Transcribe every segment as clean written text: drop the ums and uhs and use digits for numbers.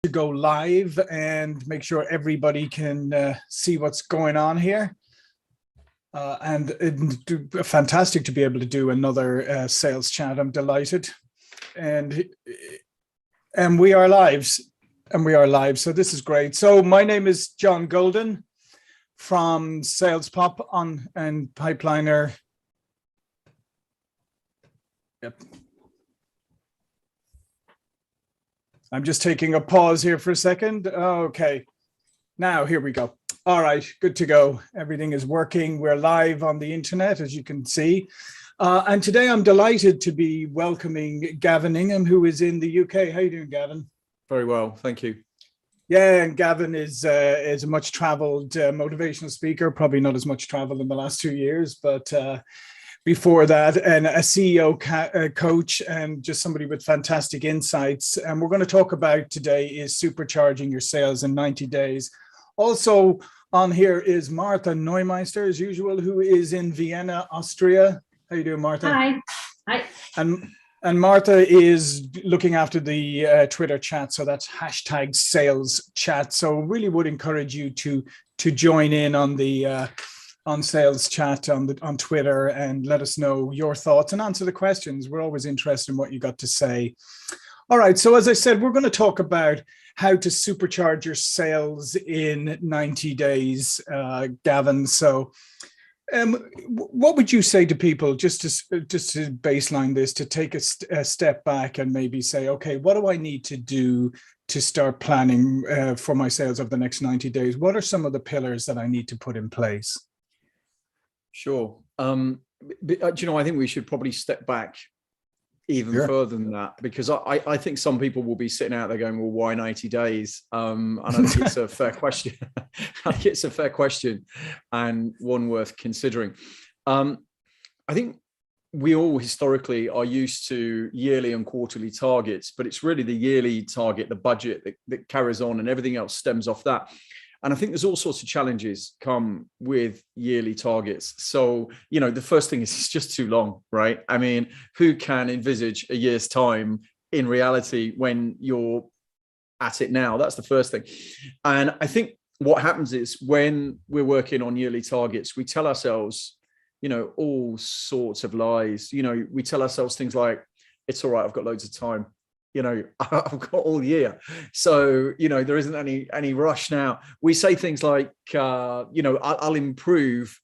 to go live and make sure everybody can see what's going on here. And it's fantastic to be able to do another sales chat. I'm delighted. And we are live. So this is great. So my name is John Golden from SalesPOP and Pipeliner. Yep. I'm just taking a pause here for a second. Okay, now here we go. All right, good to go. Everything is working. We're live on the internet, as you can see. And today I'm delighted to be welcoming Gavin Ingham, who is in the UK. How are you doing, Gavin? Very well, thank you. Yeah, and Gavin is a much traveled motivational speaker, probably not as much travel in the last 2 years, but before that, and a CEO coach and just somebody with fantastic insights. And we're going to talk about today is supercharging your sales in 90 days. Also on here is Martha Neumeister, as usual, who is in Vienna, Austria. How you doing, Martha? Hi. Hi. And Martha is looking after the Twitter chat, so that's hashtag sales chat. So really would encourage you to join in on the on sales chat on Twitter and let us know your thoughts and answer the questions. We're always interested in what you got to say. All right, so as I said, we're going to talk about how to supercharge your sales in 90 days, Gavin. So what would you say to people just to baseline this, to take a step back and maybe say, okay, what do I need to do to start planning for my sales over the next 90 days? What are some of the pillars that I need to put in place? Sure. Do you know, I think we should probably step back even further than that, because I think some people will be sitting out there going, well, why 90 days? And I think it's a fair question. I think it's a fair question and one worth considering. I think we all historically are used to yearly and quarterly targets, but it's really the yearly target, the budget that carries on, and everything else stems off that. And I think there's all sorts of challenges come with yearly targets. So, you know, the first thing is it's just too long, right? I mean, who can envisage a year's time in reality when you're at it now? That's the first thing. And I think what happens is when we're working on yearly targets, we tell ourselves, you know, all sorts of lies. You know, we tell ourselves things like, it's all right, I've got loads of time. You know, I've got all year. So, you know, there isn't any rush now. We say things like, you know, I'll improve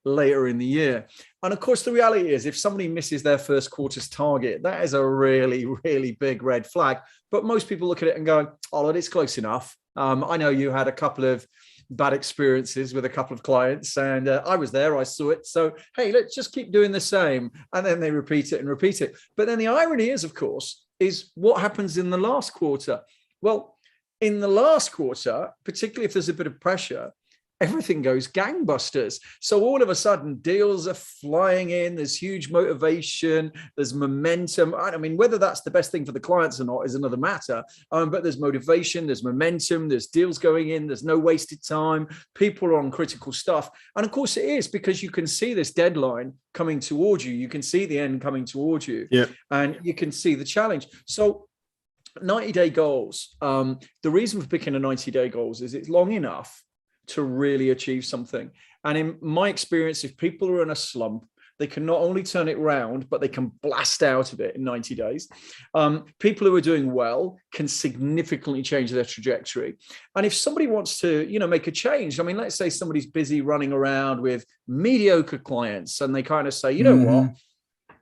later in the year. And of course, the reality is if somebody misses their first quarter's target, that is a really, really big red flag. But most people look at it and go, oh, it's close enough. I know you had a couple of bad experiences with a couple of clients, and I was there, I saw it. So, hey, let's just keep doing the same. And then they repeat it and repeat it. But then the irony is, of course, is what happens in the last quarter. Well, in the last quarter, particularly if there's a bit of pressure, everything goes gangbusters. So all of a sudden, deals are flying in. There's huge motivation. There's momentum. I mean, whether that's the best thing for the clients or not is another matter. But there's motivation. There's momentum. There's deals going in. There's no wasted time. People are on critical stuff. And of course, it is because you can see this deadline coming towards you. You can see the end coming towards you. Yeah. And you can see the challenge. So 90-day goals. The reason for picking a 90-day goals is it's long enough to really achieve something. And in my experience, if people are in a slump, they can not only turn it around, but they can blast out of it in 90 days. People who are doing well can significantly change their trajectory. And if somebody wants to, you know, make a change, I mean, let's say somebody's busy running around with mediocre clients and they kind of say, you know what?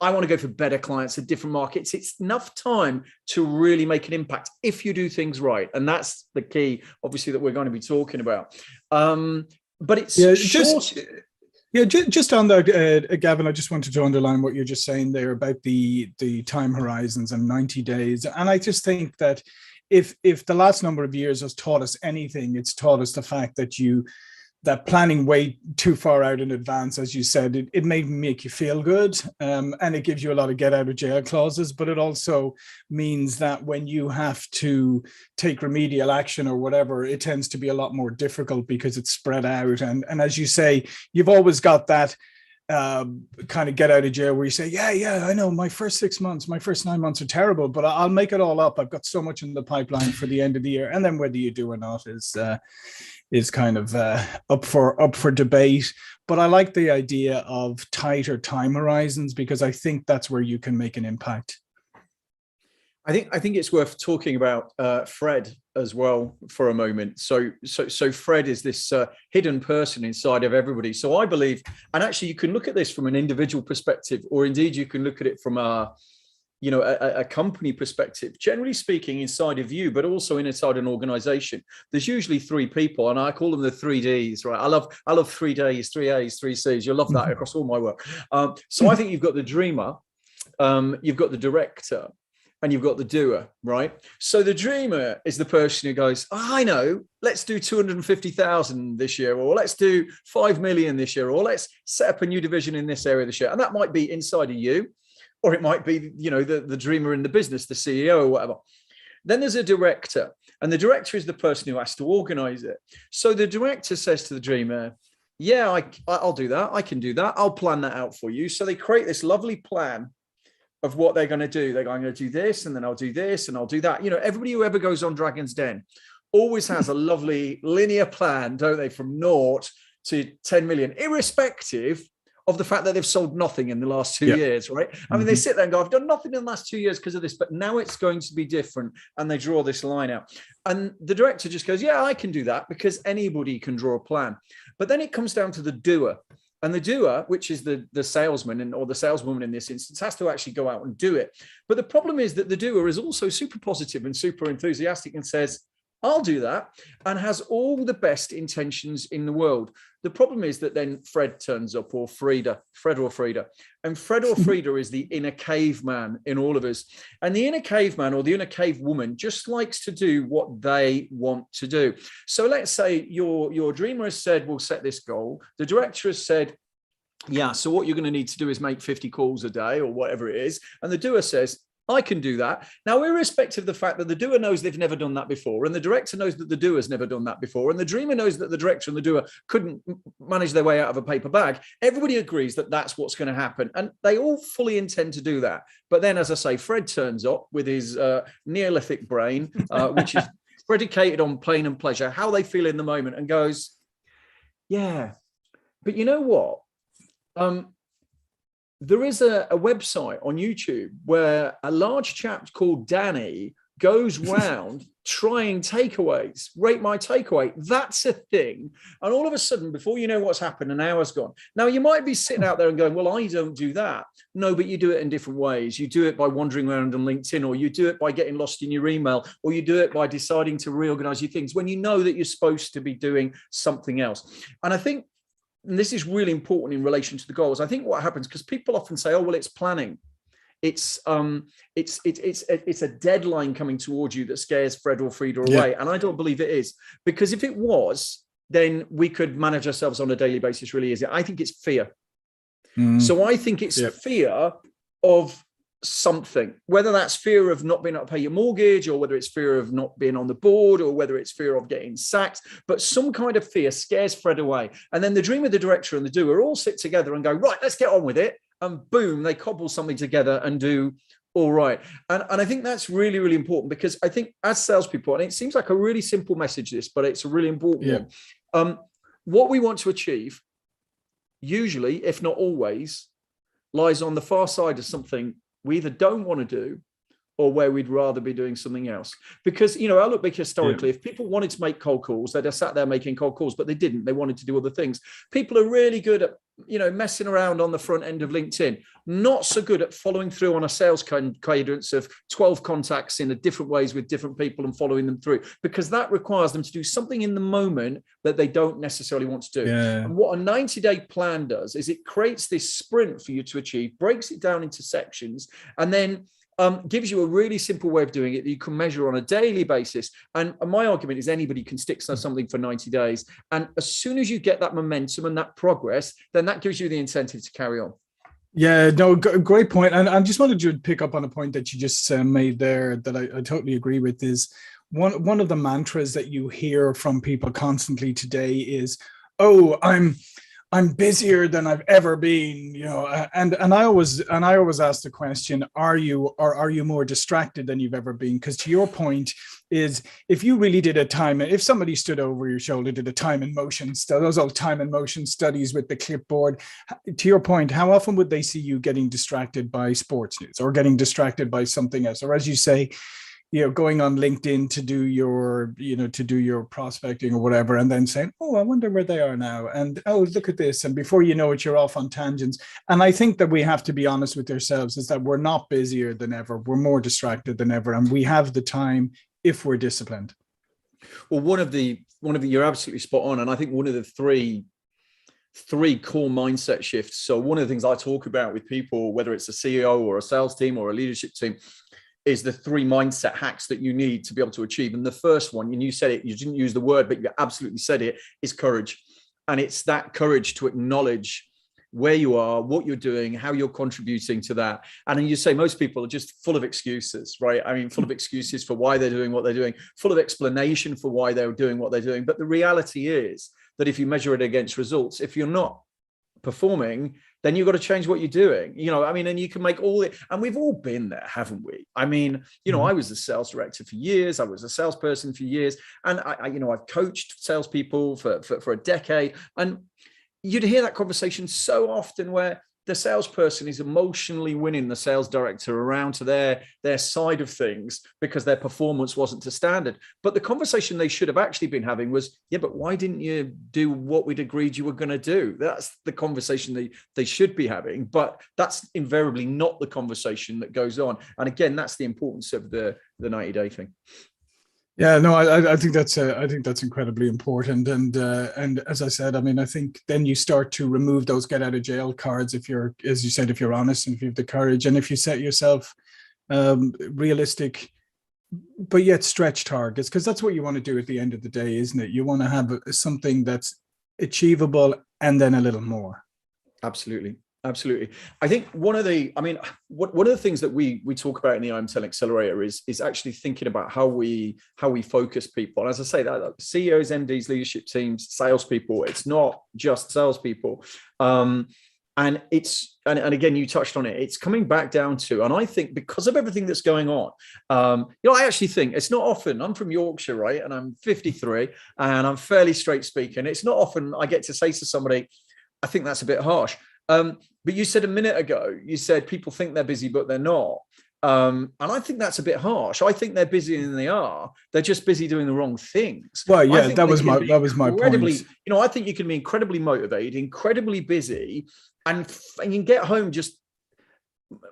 I want to go for better clients at different markets. It's enough time to really make an impact if you do things right. And that's the key, obviously, that we're going to be talking about. But it's just on that, Gavin, I just wanted to underline what you're just saying there about the time horizons and 90 days. And I just think that if the last number of years has taught us anything, it's taught us the fact that that planning way too far out in advance, as you said, it may make you feel good, and it gives you a lot of get out of jail clauses, but it also means that when you have to take remedial action or whatever, it tends to be a lot more difficult because it's spread out. And as you say, you've always got that kind of get out of jail where you say, yeah, I know my first 6 months, my first 9 months are terrible, but I'll make it all up. I've got so much in the pipeline for the end of the year. And then whether you do or not is kind of up for debate. But I like the idea of tighter time horizons, because I think that's where you can make an impact. I think it's worth talking about Fred as well for a moment. So Fred is this hidden person inside of everybody. So I believe, and actually you can look at this from an individual perspective, or indeed you can look at it from a company perspective. Generally speaking, inside of you, but also inside an organization, there's usually 3 people, and I call them the 3 Ds, right? I love 3 days, 3 A's, 3 C's. You'll love that across all my work. So I think you've got the dreamer, you've got the director, and you've got the doer, right? So the dreamer is the person who goes, I know, let's do 250,000 this year, or let's do 5 million this year, or let's set up a new division in this area this year. And that might be inside of you, or it might be, the dreamer in the business, the CEO or whatever. Then there's a director, and the director is the person who has to organize it. So the director says to the dreamer, yeah, I'll do that. I can do that. I'll plan that out for you. So they create this lovely plan of what they're going to do. They're going to do this, and then I'll do this, and I'll do that. Everybody who ever goes on Dragon's Den always has a lovely linear plan, don't they? From 0 to 10 million, irrespective of the fact that they've sold nothing in the last 2 years, right? I mean, they sit there and go, I've done nothing in the last 2 years because of this, but now it's going to be different. And they draw this line out. And the director just goes, yeah, I can do that, because anybody can draw a plan. But then it comes down to the doer. And the doer, which is the salesman or the saleswoman in this instance, has to actually go out and do it. But the problem is that the doer is also super positive and super enthusiastic and says, I'll do that, and has all the best intentions in the world. The problem is that then Fred turns up, or Fred or Frida. And Fred or Frida is the inner caveman in all of us. And the inner caveman or the inner cave woman just likes to do what they want to do. So let's say your dreamer has said, we'll set this goal. The director has said, yeah, so what you're going to need to do is make 50 calls a day or whatever it is. And the doer says, I can do that. Now, irrespective of the fact that the doer knows they've never done that before, and the director knows that the doer's never done that before, and the dreamer knows that the director and the doer couldn't manage their way out of a paper bag, everybody agrees that that's what's going to happen. And they all fully intend to do that. But then, as I say, Fred turns up with his Neolithic brain, which is predicated on pain and pleasure, how they feel in the moment, and goes, yeah, but you know what? There is a website on YouTube where a large chap called Danny goes round trying takeaways, rate my takeaway. That's a thing. And all of a sudden, before you know what's happened, an hour's gone. Now, you might be sitting out there and going, well, I don't do that. No, but you do it in different ways. You do it by wandering around on LinkedIn, or you do it by getting lost in your email, or you do it by deciding to reorganize your things when you know that you're supposed to be doing something else. And I think, and this is really important in relation to the goals, I think what happens, because people often say, oh, well, it's planning. It's a deadline coming towards you that scares Fred or Frida away. And I don't believe it is, because if it was, then we could manage ourselves on a daily basis really easy. I think it's fear. So I think it's fear of something, whether that's fear of not being able to pay your mortgage, or whether it's fear of not being on the board, or whether it's fear of getting sacked, but some kind of fear scares Fred away. And then the dreamer, the director, and the doer all sit together and go, right, let's get on with it. And boom, they cobble something together and do all right. And I think that's really, really important, because I think as salespeople, and it seems like a really simple message, this, but it's a really important one. What we want to achieve, usually, if not always, lies on the far side of something we either don't want to do, or where we'd rather be doing something else. Because, I look back historically, if people wanted to make cold calls, they'd have sat there making cold calls, but they didn't. They wanted to do other things. People are really good at, messing around on the front end of LinkedIn, not so good at following through on a sales cadence of 12 contacts in different ways with different people and following them through, because that requires them to do something in the moment that they don't necessarily want to do. And what a 90-day plan does is it creates this sprint for you to achieve, breaks it down into sections, and then gives you a really simple way of doing it that you can measure on a daily basis. And my argument is anybody can stick to something for 90 days. And as soon as you get that momentum and that progress, then that gives you the incentive to carry on. Yeah, no, great point. And I just wanted to pick up on a point that you just made there that I totally agree with, is one of the mantras that you hear from people constantly today is, oh, I'm I'm busier than I've ever been, and I always ask the question, are you more distracted than you've ever been? Because to your point is, if you really did if somebody stood over your shoulder, did a time and motion those old time and motion studies with the clipboard, to your point, how often would they see you getting distracted by sports news or getting distracted by something else? Or as you say, going on LinkedIn to do your prospecting or whatever, and then saying, oh, I wonder where they are now. And, oh, look at this. And before you know it, you're off on tangents. And I think that we have to be honest with ourselves, is that we're not busier than ever. We're more distracted than ever. And we have the time if we're disciplined. Well, you're absolutely spot on. And I think one of the three core mindset shifts. So one of the things I talk about with people, whether it's a CEO or a sales team or a leadership team, is the 3 mindset hacks that you need to be able to achieve. And the first one, and you said it, you didn't use the word, but you absolutely said it, is courage. And it's that courage to acknowledge where you are, what you're doing, how you're contributing to that. And then you say most people are just full of excuses, right? I mean, full of excuses for why they're doing what they're doing, full of explanation for why they're doing what they're doing. But the reality is that if you measure it against results, if you're not performing, then you've got to change what you're doing. And you can make all it, and we've all been there, haven't we? I mean, I was a sales director for years. I was a salesperson for years. And I've coached salespeople for a decade. And you'd hear that conversation so often where the salesperson is emotionally winning the sales director around to their side of things because their performance wasn't to standard. But the conversation they should have actually been having was, yeah, but why didn't you do what we'd agreed you were going to do? That's the conversation they should be having. But that's invariably not the conversation that goes on. And again, that's the importance of the 90-day thing. Yeah, no, I think that's incredibly important, and as I said, I mean, I think then you start to remove those get out of jail cards if you're, as you said, if you're honest and if you have the courage, and if you set yourself realistic, but yet stretch targets, because that's what you want to do at the end of the day, isn't it? You want to have something that's achievable and then a little more. Absolutely. I think one of the things that we talk about in the I'm Telling Accelerator is actually thinking about how we focus people. And as I say, that CEOs, MDs, leadership teams, salespeople, it's not just salespeople. And again, you touched on it. It's coming back down to, and I think because of everything that's going on, I actually think it's not often. I'm from Yorkshire, right? And I'm 53 and I'm fairly straight speaking. It's not often I get to say to somebody, I think that's a bit harsh. But you said a minute ago, you said people think they're busy, but they're not. And I think that's a bit harsh. I think they're busier than they are. They're just busy doing the wrong things. Well, yeah, that was my point. I think you can be incredibly motivated, incredibly busy, and you can get home just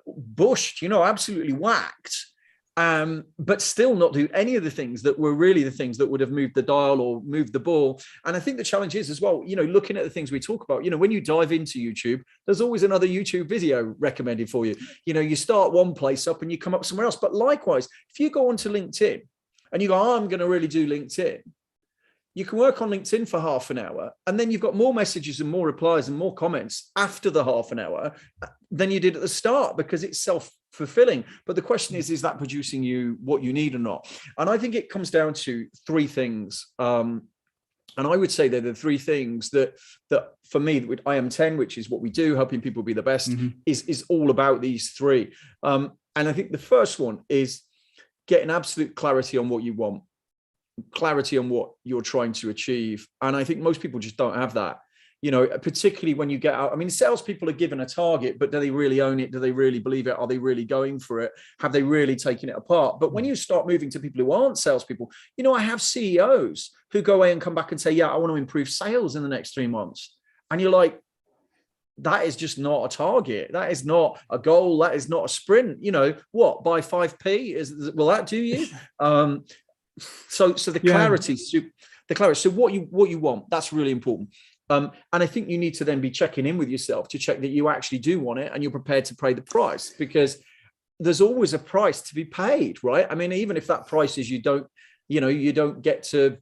bushed, absolutely whacked. But still not do any of the things that were really the things that would have moved the dial or moved the ball. And I think the challenge is as well, looking at the things we talk about, when you dive into YouTube, there's always another YouTube video recommended for you. You start one place up and you come up somewhere else. But likewise, if you go onto LinkedIn and you go, oh, I'm going to really do LinkedIn, you can work on LinkedIn for half an hour, and then you've got more messages and more replies and more comments after the half an hour than you did at the start, because it's self-fulfilling. But the question is that producing you what you need or not? And I think it comes down to 3 things. And I would say they're the 3 things that for me, with I Am 10, which is what we do, helping people be the best, is all about these 3. And I think the first one is getting absolute clarity on what you want. Clarity on what you're trying to achieve. And I think most people just don't have that, particularly when you get out. I mean, salespeople are given a target, but do they really own it? Do they really believe it? Are they really going for it? Have they really taken it apart? But when you start moving to people who aren't salespeople, I have CEOs who go away and come back and say, yeah, I want to improve sales in the next 3 months. And you're like, that is just not a target. That is not a goal. That is not a sprint. What, by 5p? Will that do you? So the clarity, so what you want, that's really important. And I think you need to then be checking in with yourself to check that you actually do want it and you're prepared to pay the price, because there's always a price to be paid, right? I mean, even if that price is you don't get to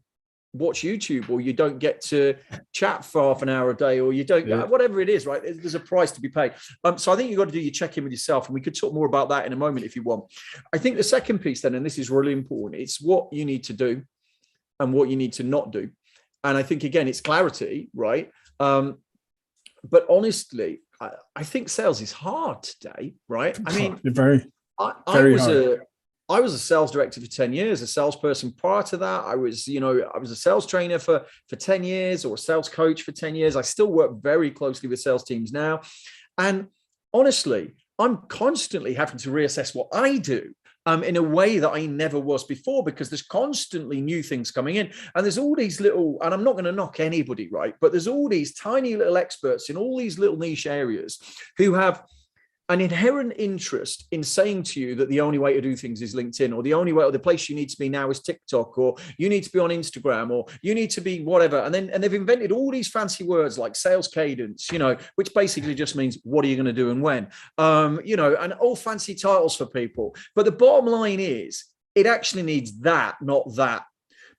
watch YouTube, or you don't get to chat for half an hour a day, or you don't, whatever it is, right? There's a price to be paid. So I think you've got to do your check-in with yourself, and we could talk more about that in a moment if you want. I think the second piece then, and this is really important, it's what you need to do and what you need to not do. And I think, again, it's clarity, right? but honestly, I think sales is hard today, right? I mean, I was a sales director for 10 years, a salesperson prior to that. I was a sales trainer for 10 years, or a sales coach for 10 years. I still work very closely with sales teams now. And honestly, I'm constantly having to reassess what I do in a way that I never was before, because there's constantly new things coming in. And there's all these little, and I'm not going to knock anybody, right? But there's all these tiny little experts in all these little niche areas who have an inherent interest in saying to you that the only way to do things is LinkedIn, or the only way, or the place you need to be now is TikTok, or you need to be on Instagram, or you need to be whatever. And they've invented all these fancy words like sales cadence, which basically just means what are you going to do and when, and all fancy titles for people. But the bottom line is it actually needs that, not that.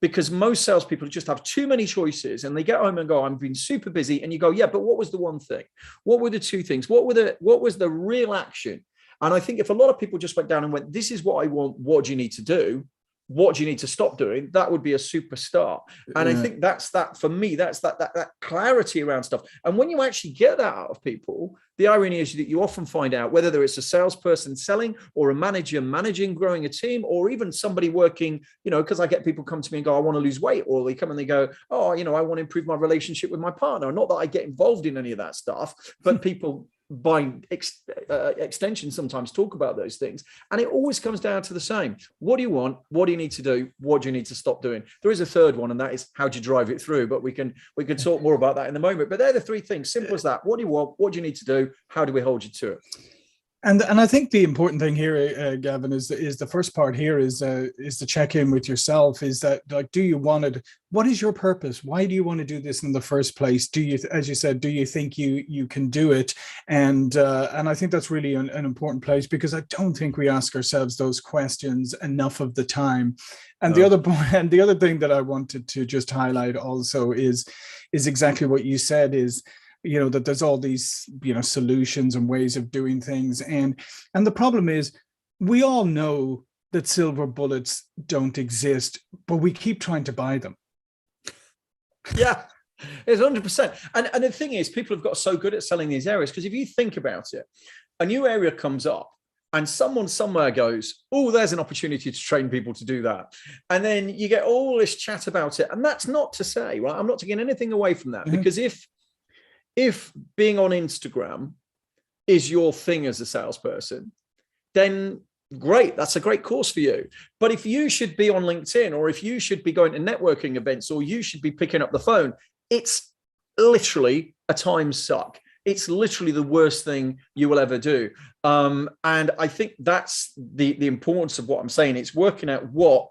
Because most salespeople just have too many choices, and they get home and go, I'm being super busy. And you go, yeah, but what was the one thing? What were the two things? What was the real action? And I think if a lot of people just went down and went, this is what I want, what do you need to do? What do you need to stop doing? That would be a super start. And I think that's that for me, that's that clarity around stuff. And when you actually get that out of people, the irony is that you often find out whether it's a salesperson selling, or a manager managing, growing a team, or even somebody working, because I get people come to me and go, I want to lose weight, or they come and they go, oh, I want to improve my relationship with my partner. Not that I get involved in any of that stuff, but people by extension sometimes talk about those things, and it always comes down to the same. What do you want? What do you need to do? What do you need to stop doing? There is a third one, and that is how do you drive it through, but we can talk more about that in a moment. But they're the three things, simple as that. What do you want? What do you need to do? How do we hold you to it? And I think the important thing here, Gavin, is the first part here is to check in with yourself. Is that, like, do you want it? What is your purpose? Why do you want to do this in the first place? Do you, as you said, do you think you can do it? And I think that's really an important place, because I don't think we ask ourselves those questions enough of the time. And the other point, and the other thing that I wanted to just highlight also is exactly what you said, is that there's all these, solutions and ways of doing things. And the problem is, we all know that silver bullets don't exist, but we keep trying to buy them. Yeah, it's 100%. And the thing is, people have got so good at selling these areas, because if you think about it, a new area comes up, and someone somewhere goes, oh, there's an opportunity to train people to do that. And then you get all this chat about it. And that's not to say, right, I'm not taking anything away from that, because if being on Instagram is your thing as a salesperson, then great, that's a great course for you. But if you should be on LinkedIn, or if you should be going to networking events, or you should be picking up the phone, it's literally a time suck. It's literally the worst thing you will ever do. And I think that's the importance of what I'm saying. It's working out what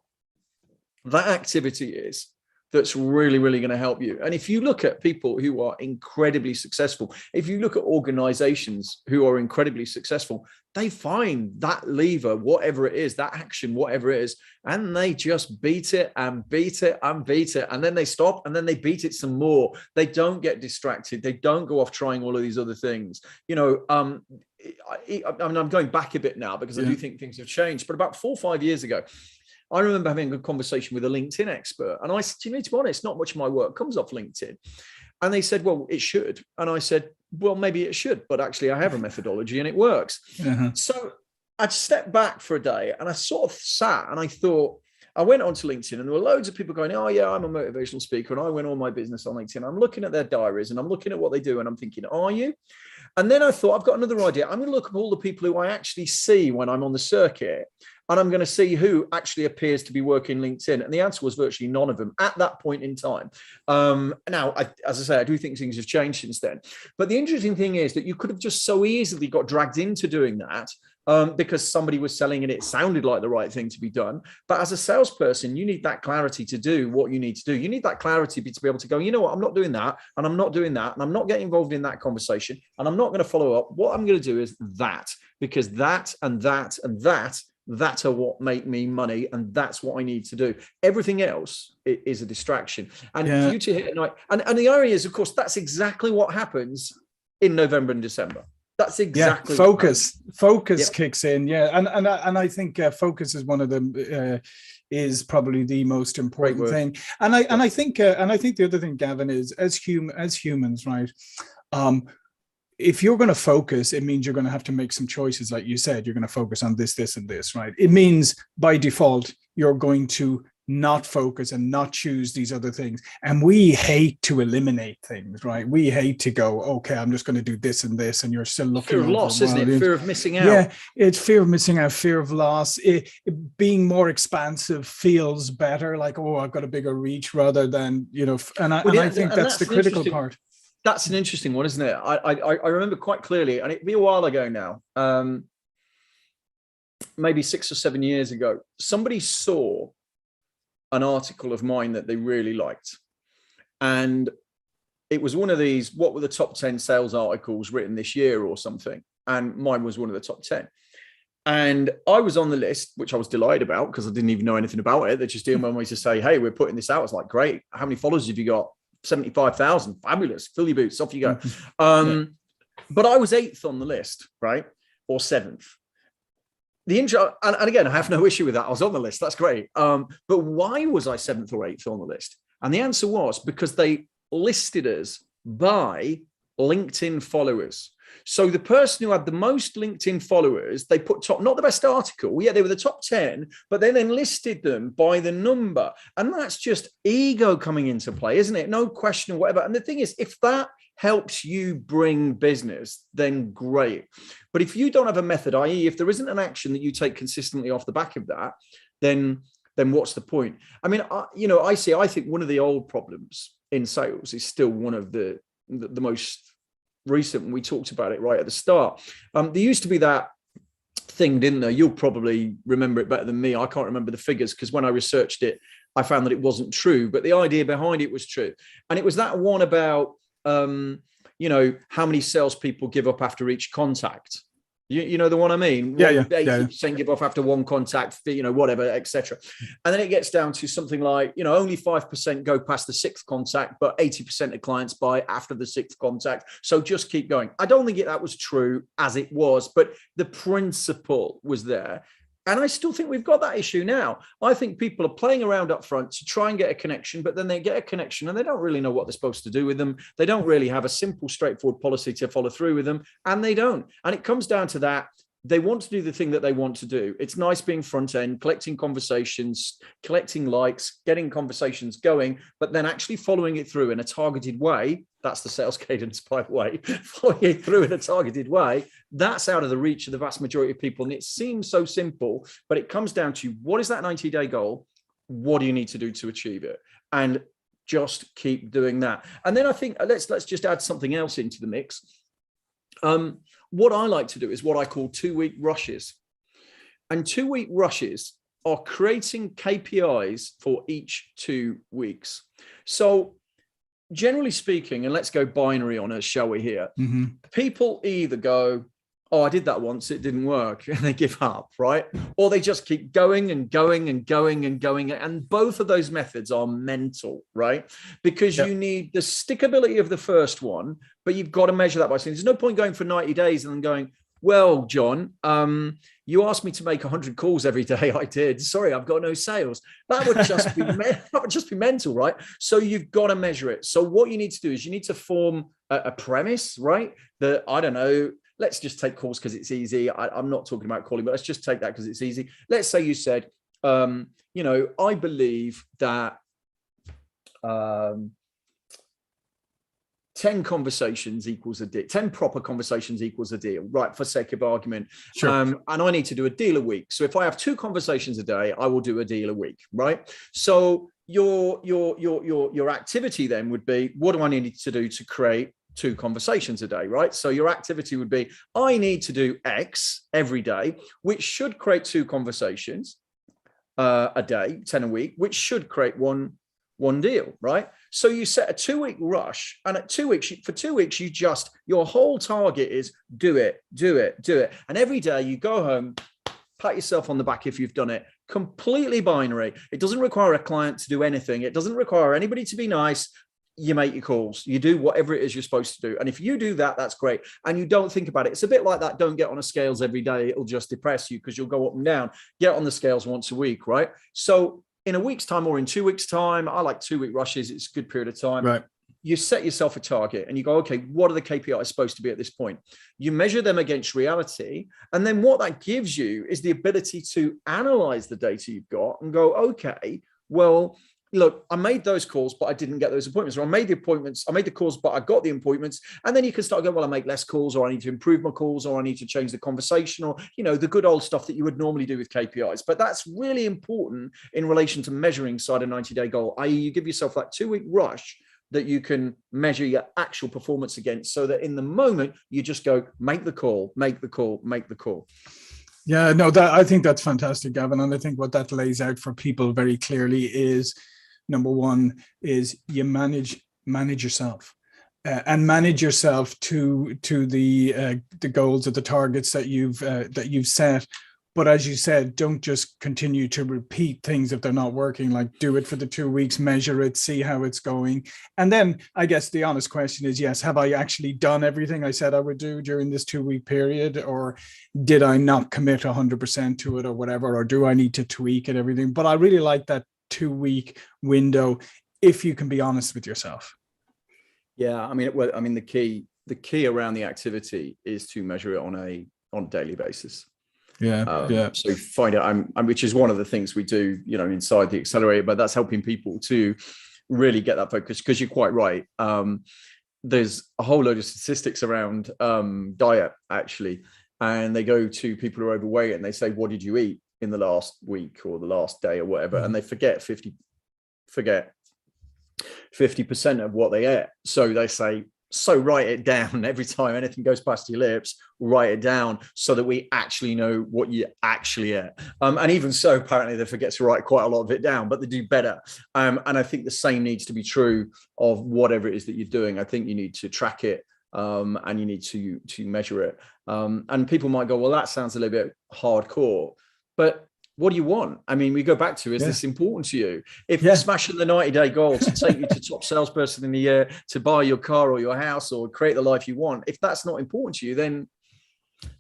that activity is that's really, really going to help you. And if you look at people who are incredibly successful, if you look at organizations who are incredibly successful, they find that lever, whatever it is, that action, whatever it is, and they just beat it and beat it and beat it. And then they stop, and then they beat it some more. They don't get distracted. They don't go off trying all of these other things. I'm going back a bit now, because I do think things have changed. But about 4 or 5 years ago, I remember having a good conversation with a LinkedIn expert, and I said, to be honest, not much of my work comes off LinkedIn. And they said, well, it should. And I said, well, maybe it should, but actually I have a methodology and it works. So I stepped back for a day, and I sort of sat and I thought, I went onto LinkedIn, and there were loads of people going, oh yeah, I'm a motivational speaker, and I win all my business on LinkedIn. I'm looking at their diaries, and I'm looking at what they do, and I'm thinking, are you? And then I thought, I've got another idea. I'm going to look at all the people who I actually see when I'm on the circuit, and I'm going to see who actually appears to be working LinkedIn. And the answer was virtually none of them at that point in time. Now, as I say, I do think things have changed since then. But the interesting thing is that you could have just so easily got dragged into doing that because somebody was selling and it sounded like the right thing to be done. But as a salesperson, you need that clarity to do what you need to do. You need that clarity to be able to go, you know what, I'm not doing that, and I'm not doing that, and I'm not getting involved in that conversation, and I'm not going to follow up. What I'm going to do is that, because that and that and that are what make me money, and that's what I need to do. Everything else is a distraction. And for you to hit at night, and the irony is, of course, that's exactly what happens in November and December. That's exactly focus kicks in. And I think focus is one of them, is probably the most important thing. And I think the other thing, Gavin, is as humans, right? if you're going to focus, it means you're going to have to make some choices. Like you said, you're going to focus on this, this, and this, right? It means by default, you're going to not focus and not choose these other things. And we hate to eliminate things, right? We hate to go, okay, I'm just going to do this and this, and you're still looking. Fear of loss, isn't it? Fear of missing out. Yeah, it's fear of missing out, fear of loss. Being more expansive feels better, like, oh, I've got a bigger reach, rather than, you know, and I think that's the critical part. That's an interesting one, isn't it? I remember quite clearly, and it'd be a while ago now, maybe 6 or 7 years ago, somebody saw an article of mine that they really liked. And it was one of these, what were the top 10 sales articles written this year or something? And mine was one of the top 10. And I was on the list, which I was delighted about because I didn't even know anything about it. They just emailed me to say, hey, we're putting this out. I was like, great. How many followers have you got? 75,000. Fabulous. Fill your boots. Off you go. But I was 8th on the list, right? Or 7th. The intro, and again, I have no issue with that. I was on the list. That's great. But why was I 7th or 8th on the list? And the answer was because they listed us by LinkedIn followers. So the person who had the most LinkedIn followers, they put top, not the best article. Yeah, they were the top 10, but they then listed them by the number. And that's just ego coming into play, isn't it? No question or whatever. And the thing is, if that helps you bring business, then great. But if you don't have a method, i.e. if there isn't an action that you take consistently off the back of that, then what's the point? I mean, I think one of the old problems in sales is still one of the most recent. We talked about it right at the start. There used to be that thing, didn't there? You'll probably remember it better than me. I can't remember the figures because when I researched it, I found that it wasn't true, but the idea behind it was true. And it was that one about how many salespeople give up after each contact. You know the one I mean? 80% give off after one contact, whatever, etc. And then it gets down to something like, only 5% go past the 6th contact, but 80% of clients buy after the 6th contact. So just keep going. I don't think that was true as it was, but the principle was there. And I still think we've got that issue now. I think people are playing around up front to try and get a connection, but then they get a connection and they don't really know what they're supposed to do with them. They don't really have a simple, straightforward policy to follow through with them, and they don't. And it comes down to that. They want to do the thing that they want to do. It's nice being front end, collecting conversations, collecting likes, getting conversations going, but then actually following it through in a targeted way. That's the sales cadence, by the way. Following it through in a targeted way, that's out of the reach of the vast majority of people. And it seems so simple, but it comes down to what is that 90-day goal? What do you need to do to achieve it? And just keep doing that. And then I think let's just add something else into the mix. What I like to do is what I call 2-week rushes. And 2-week rushes are creating KPIs for each 2 weeks. So generally speaking, and let's go binary on us, shall we here? Mm-hmm. People either go, oh, I did that once, it didn't work, and they give up, right? Or they just keep going and going and going and going. And both of those methods are mental, right? Because you need the stickability of the first one, but you've got to measure that by saying, there's no point going for 90 days and then going, well, John, you asked me to make 100 calls every day. I did. Sorry, I've got no sales. That would just be mental, right? So you've got to measure it. So what you need to do is you need to form a premise, right? That, I don't know, let's just take calls because it's easy. I'm not talking about calling, but let's just take that because it's easy. Let's say you said, I believe that 10 conversations equals a deal. 10 proper conversations equals a deal, right? For sake of argument. Sure. And I need to do a deal a week. So if I have 2 conversations a day, I will do a deal a week, right? So your activity then would be, what do I need to do to create 2 conversations a day, right? So your activity would be, I need to do X every day, which should create 2 conversations a day, 10 a week, which should create one deal, right? So you set a 2-week rush, and at 2 weeks, for 2 weeks, your whole target is do it. And every day you go home, pat yourself on the back if you've done it. Completely binary. It doesn't require a client to do anything. It doesn't require anybody to be nice. You make your calls, you do whatever it is you're supposed to do. And if you do that, that's great. And you don't think about it. It's a bit like that. Don't get on the scales every day. It'll just depress you because you'll go up and down. Get on the scales once a week, right? So in a week's time or in 2 weeks' time, I like 2-week rushes. It's a good period of time. Right. you set yourself a target and you go, okay, what are the KPIs supposed to be at this point? You measure them against reality. And then what that gives you is the ability to analyze the data you've got and go, okay, well, look, I made those calls, but I didn't get those appointments. Or I made the appointments, I made the calls, but I got the appointments. And then you can start going, well, I make less calls, or I need to improve my calls, or I need to change the conversation, or, the good old stuff that you would normally do with KPIs. But that's really important in relation to measuring inside a 90-day goal, i.e. you give yourself that 2-week rush that you can measure your actual performance against, so that in the moment you just go, make the call, make the call, make the call. Yeah, no, I think that's fantastic, Gavin. And I think what that lays out for people very clearly is, number one is you manage yourself, and manage yourself to the goals or the targets that you've set. But as you said, don't just continue to repeat things if they're not working. Like, do it for the 2 weeks, measure it, see how it's going. And then I guess the honest question is, yes, have I actually done everything I said I would do during this 2-week period? Or did I not commit 100% to it or whatever? Or do I need to tweak it, everything? But I really like that 2-week window, if you can be honest with yourself. Yeah, the key around the activity is to measure it on a daily basis. So find out, which is one of the things we do, inside the accelerator, but that's helping people to really get that focus, because you're quite right. There's a whole load of statistics around diet, actually, and they go to people who are overweight and they say, what did you eat in the last week or the last day or whatever? And they forget 50% of what they ate. So they say, so write it down. Every time anything goes past your lips, write it down so that we actually know what you actually ate. And even so, apparently they forget to write quite a lot of it down, but they do better. And I think the same needs to be true of whatever it is that you're doing. I think you need to track it, and you need to measure it. And people might go, well, that sounds a little bit hardcore, but what do you want? We go back to, is this important to you? If you're smashing the 90-day goal to take you to top salesperson in the year, to buy your car or your house or create the life you want, if that's not important to you, then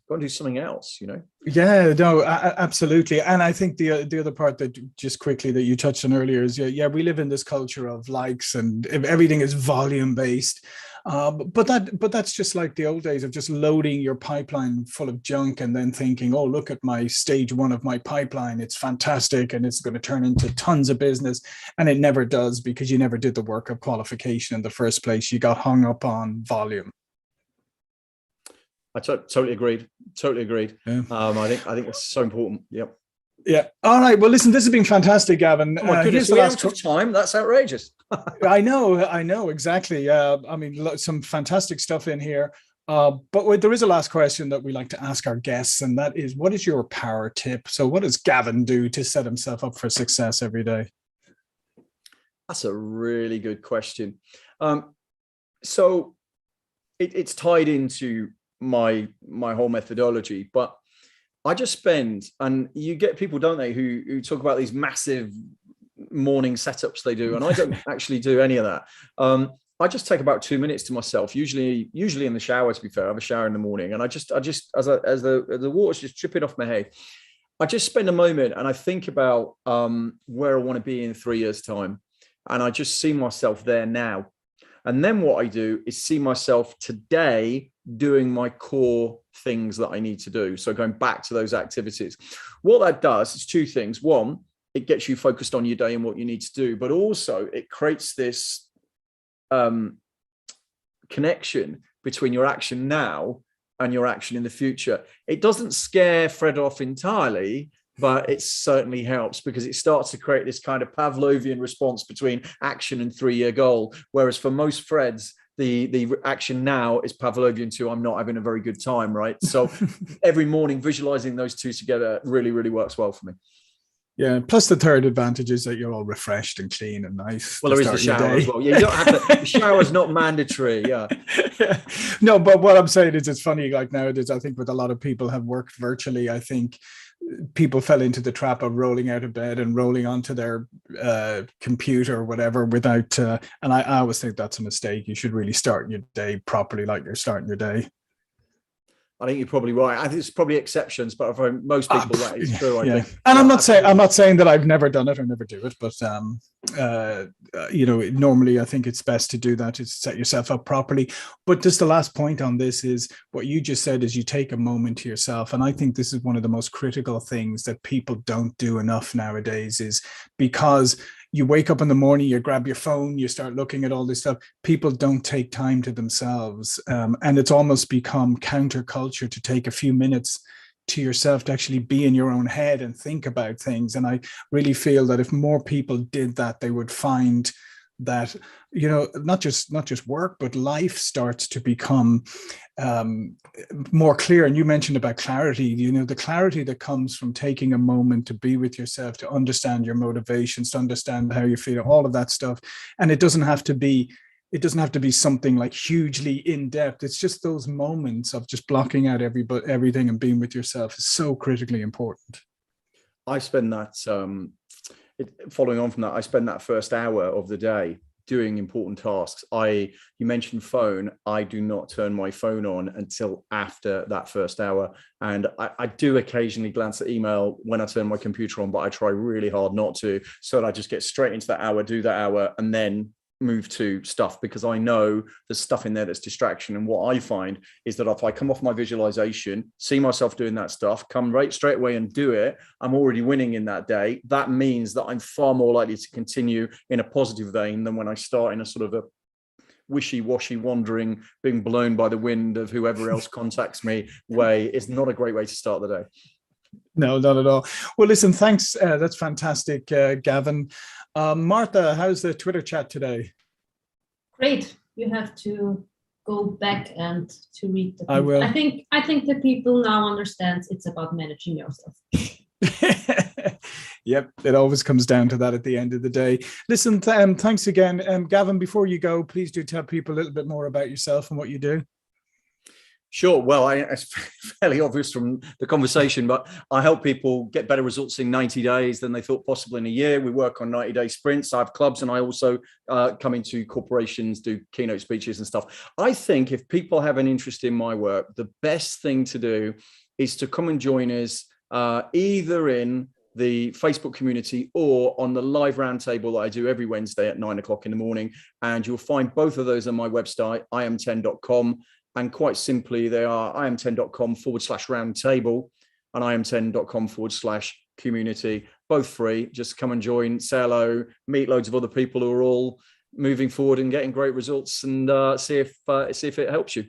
go and do something else, Yeah, no, absolutely. And I think the other part that just quickly that you touched on earlier is, we live in this culture of likes and everything is volume based. But that's just like the old days of just loading your pipeline full of junk and then thinking, oh, look at my stage 1 of my pipeline. It's fantastic and it's going to turn into tons of business. And it never does, because you never did the work of qualification in the first place. You got hung up on volume. I totally agreed. Yeah. I think it's so important. Yep. Yeah. All right. Well, listen, this has been fantastic, Gavin. Oh my goodness, we're out of time. That's outrageous. I know, exactly. Some fantastic stuff in here. But there is a last question that we like to ask our guests, and that is, what is your power tip? So what does Gavin do to set himself up for success every day? That's a really good question. So it's tied into my whole methodology, but I just spend, and you get people, don't they, who talk about these massive morning setups they do, and I don't actually do any of that. I just take about 2 minutes to myself, usually in the shower, to be fair. I have a shower in the morning, and I just as the water's just dripping off my head, I just spend a moment and I think about where I want to be in 3 years' time, and I just see myself there now. And then what I do is see myself today doing my core things that I need to do. So going back to those activities. What that does is 2 things. One, it gets you focused on your day and what you need to do, but also it creates this connection between your action now and your action in the future. It doesn't scare Fred off entirely, but it certainly helps, because it starts to create this kind of Pavlovian response between action and 3-year goal. Whereas for most Freds, the action now is Pavlovian to, I'm not having a very good time, right? So every morning visualizing those 2 together really, really works well for me. Yeah. Plus the third advantage is that you're all refreshed and clean and nice. Well, there is the shower as well. Yeah, you don't have to, the shower's not mandatory. Yeah. No, but what I'm saying is, it's funny, like nowadays, I think with a lot of people have worked virtually, I think people fell into the trap of rolling out of bed and rolling onto their computer or whatever without, and I always think that's a mistake. You should really start your day properly, like you're starting your day. I think you're probably right. I think it's probably exceptions, but for most people that is true. I think. And I'm not saying that I've never done it or never do it, but normally I think it's best to do that, to set yourself up properly. But just the last point on this is what you just said, is you take a moment to yourself. And I think this is one of the most critical things that people don't do enough nowadays, is because you wake up in the morning, you grab your phone, you start looking at all this stuff. People don't take time to themselves. And it's almost become counterculture to take a few minutes to yourself to actually be in your own head and think about things. And I really feel that if more people did that, they would find that, not just work, but life starts to become more clear. And you mentioned about clarity, the clarity that comes from taking a moment to be with yourself, to understand your motivations, to understand how you're feeling, all of that stuff. And it doesn't have to be something like hugely in depth. It's just those moments of just blocking out everything and being with yourself is so critically important. I spend that, following on from that, I spend that first hour of the day doing important tasks. You mentioned phone. I do not turn my phone on until after that first hour. And I do occasionally glance at email when I turn my computer on, but I try really hard not to, so that I just get straight into that hour, do that hour, and then move to stuff, because I know there's stuff in there that's distraction. And what I find is that if I come off my visualization, see myself doing that stuff, come right straight away and do it, I'm already winning in that day. That means that I'm far more likely to continue in a positive vein than when I start in a sort of a wishy-washy, wandering, being blown by the wind of whoever else contacts me way. Is not a great way to start the day. No, not at all. Well, listen, thanks. That's fantastic, Gavin. Martha, how's the Twitter chat today? Great. You have to go back and to read the people. I will. I think the people now understand it's about managing yourself. Yep, it always comes down to that at the end of the day. Listen, thanks again. Gavin, before you go, please do tell people a little bit more about yourself and what you do. Sure. Well, it's fairly obvious from the conversation, but I help people get better results in 90 days than they thought possible in a year. We work on 90-day sprints. I have clubs, and I also come into corporations, do keynote speeches and stuff. I think if people have an interest in my work, the best thing to do is to come and join us either in the Facebook community or on the live roundtable that I do every Wednesday at 9 o'clock in the morning. And you'll find both of those on my website, iam10.com. And quite simply, they are iam10.com/roundtable and iam10.com/community, both free. Just come and join, say hello, meet loads of other people who are all moving forward and getting great results, and see if it helps you.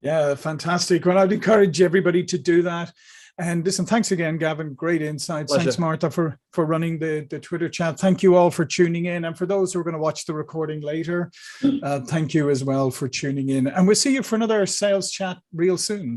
Yeah, fantastic. Well, I'd encourage everybody to do that. And listen, thanks again, Gavin. Great insights. Pleasure. Thanks, Martha, for running the Twitter chat. Thank you all for tuning in. And for those who are going to watch the recording later, thank you as well for tuning in. And we'll see you for another sales chat real soon.